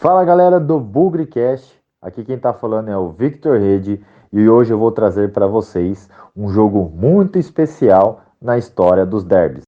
Fala galera do BugriCast, aqui quem tá falando é o Victor Rede e hoje eu vou trazer para vocês um jogo muito especial na história dos derbys.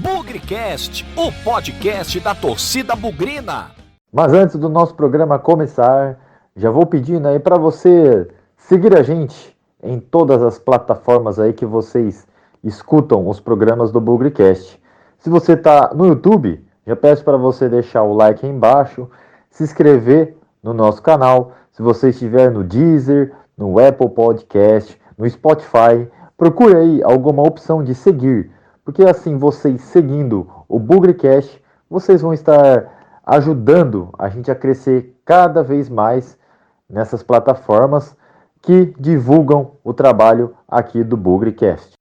BugriCast, o podcast da torcida bugrina. Mas antes do nosso programa começar, já vou pedindo aí para você seguir a gente em todas as plataformas aí que vocês escutam os programas do BugriCast. Se você tá no YouTube, já peço para você deixar o like aí embaixo, se inscrever no nosso canal. Se você estiver no Deezer, no Apple Podcast, no Spotify, procure aí alguma opção de seguir, porque assim vocês seguindo o BugriCast, vocês vão estar ajudando a gente a crescer cada vez mais nessas plataformas que divulgam o trabalho aqui do BugriCast.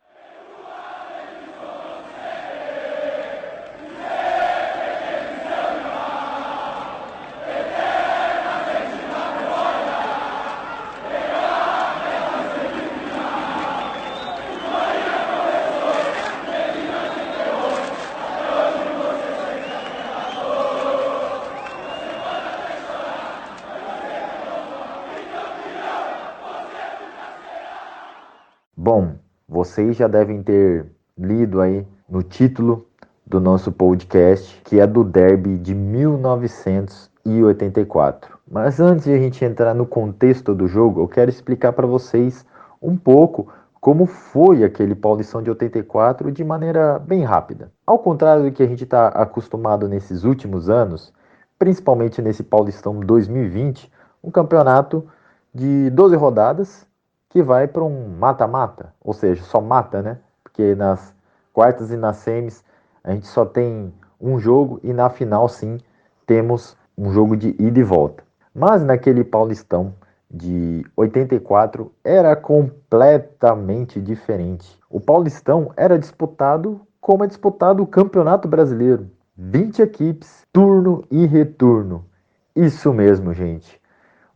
Bom, vocês já devem ter lido aí no título do nosso podcast, que é do Derby de 1984. Mas antes de a gente entrar no contexto do jogo, eu quero explicar para vocês um pouco como foi aquele Paulistão de 84 de maneira bem rápida. Ao contrário do que a gente está acostumado nesses últimos anos, principalmente nesse Paulistão 2020, um campeonato de 12 rodadas que vai para um mata-mata, ou seja, só mata, né? Porque nas quartas e nas semis a gente só tem um jogo e na final sim temos um jogo de ida e volta. Mas naquele Paulistão de 84 era completamente diferente. O Paulistão era disputado como é disputado o Campeonato Brasileiro. 20 equipes, turno e retorno. Isso mesmo, gente.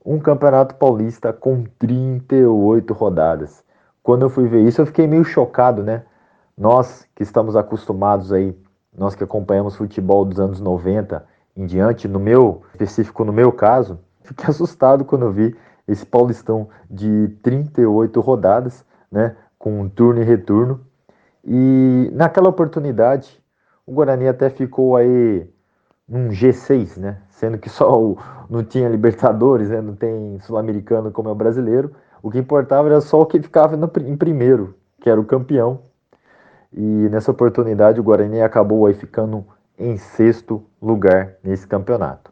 Um campeonato paulista com 38 rodadas. Quando eu fui ver isso, eu fiquei meio chocado, né? Nós que estamos acostumados aí, nós que acompanhamos futebol dos anos 90 em diante, específico no meu caso, fiquei assustado quando eu vi esse Paulistão de 38 rodadas, né? Com um turno e retorno. E naquela oportunidade, o Guarani até ficou aí um G6, né? Sendo que não tinha Libertadores, né? Não tem Sul-Americano como é o brasileiro. O que importava era só o que ficava em primeiro, que era o campeão. E nessa oportunidade o Guarani acabou aí ficando em sexto lugar nesse campeonato.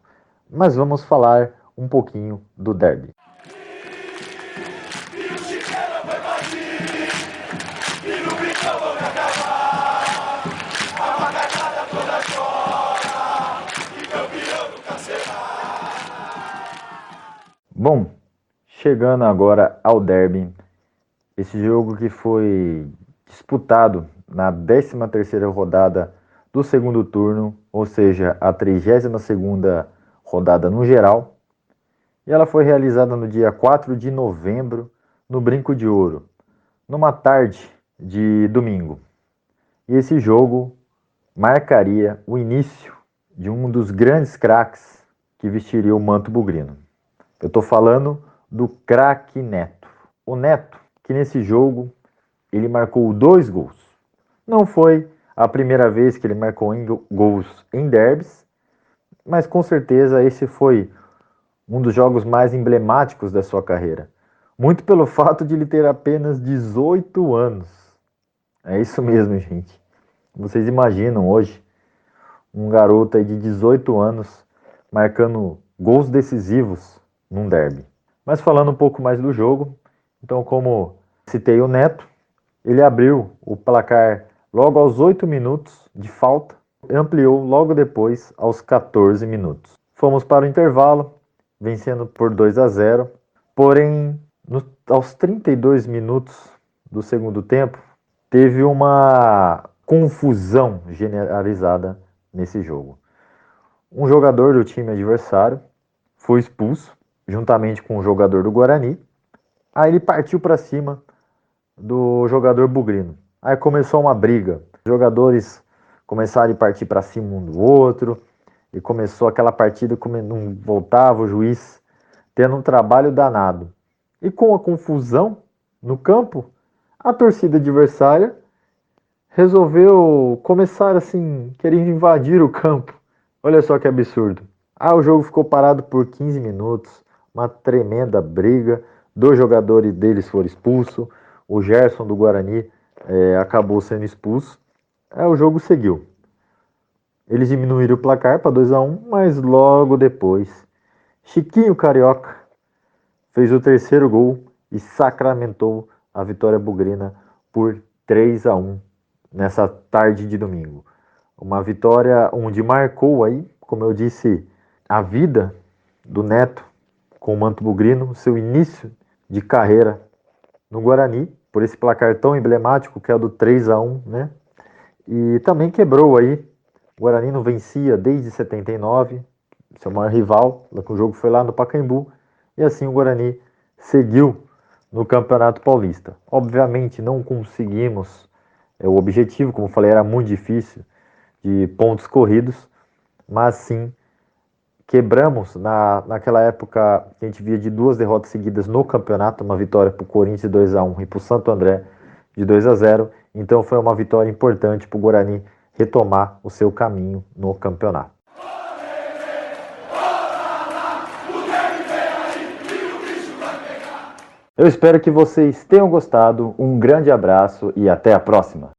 Mas vamos falar um pouquinho do derby. Bom, chegando agora ao derby, esse jogo que foi disputado na 13ª rodada do segundo turno, ou seja, a 32ª rodada no geral, e ela foi realizada no dia 4 de novembro, no Brinco de Ouro, numa tarde de domingo. E esse jogo marcaria o início de um dos grandes craques que vestiria o manto bugrino. Eu estou falando do craque Neto. O Neto, que nesse jogo ele marcou 2 gols. Não foi a primeira vez que ele marcou gols em derbys, mas com certeza esse foi um dos jogos mais emblemáticos da sua carreira. Muito pelo fato de ele ter apenas 18 anos. É isso mesmo, gente. Vocês imaginam hoje um garoto aí de 18 anos marcando gols decisivos num derby. Mas falando um pouco mais do jogo, então como citei o Neto, ele abriu o placar logo aos 8 minutos de falta e ampliou logo depois aos 14 minutos. Fomos para o intervalo, vencendo por 2-0, porém aos 32 minutos do segundo tempo, teve uma confusão generalizada nesse jogo. Um jogador do time adversário foi expulso, juntamente com um jogador do Guarani. Aí ele partiu para cima do jogador bugrino. Aí começou uma briga. Os jogadores começaram a partir para cima um do outro. e começou aquela partida como não voltava, o juiz tendo um trabalho danado. E com a confusão no campo, a torcida adversária resolveu começar assim, querendo invadir o campo. Olha só que absurdo. O jogo ficou parado por 15 minutos, uma tremenda briga. 2 jogadores deles foram expulsos. O Gerson do Guarani acabou sendo expulso. O jogo seguiu. Eles diminuíram o placar para 2-1, mas logo depois, Chiquinho Carioca fez o terceiro gol e sacramentou a vitória bugrina por 3-1 nessa tarde de domingo. Uma vitória onde marcou aí, como eu disse, a vida do Neto com o manto bugrino, seu início de carreira no Guarani, por esse placar tão emblemático que é o do 3-1, né? E também quebrou aí. O Guarani não vencia desde 79, seu maior rival, o jogo foi lá no Pacaembu, e assim o Guarani seguiu no Campeonato Paulista. Obviamente não conseguimos o objetivo, como falei, era muito difícil, de pontos corridos, mas sim quebramos naquela época que a gente via de 2 derrotas seguidas no campeonato, uma vitória para o Corinthians de 2-1 e para o Santo André de 2-0. Então foi uma vitória importante para o Guarani retomar o seu caminho no campeonato. Eu espero que vocês tenham gostado. Um grande abraço e até a próxima.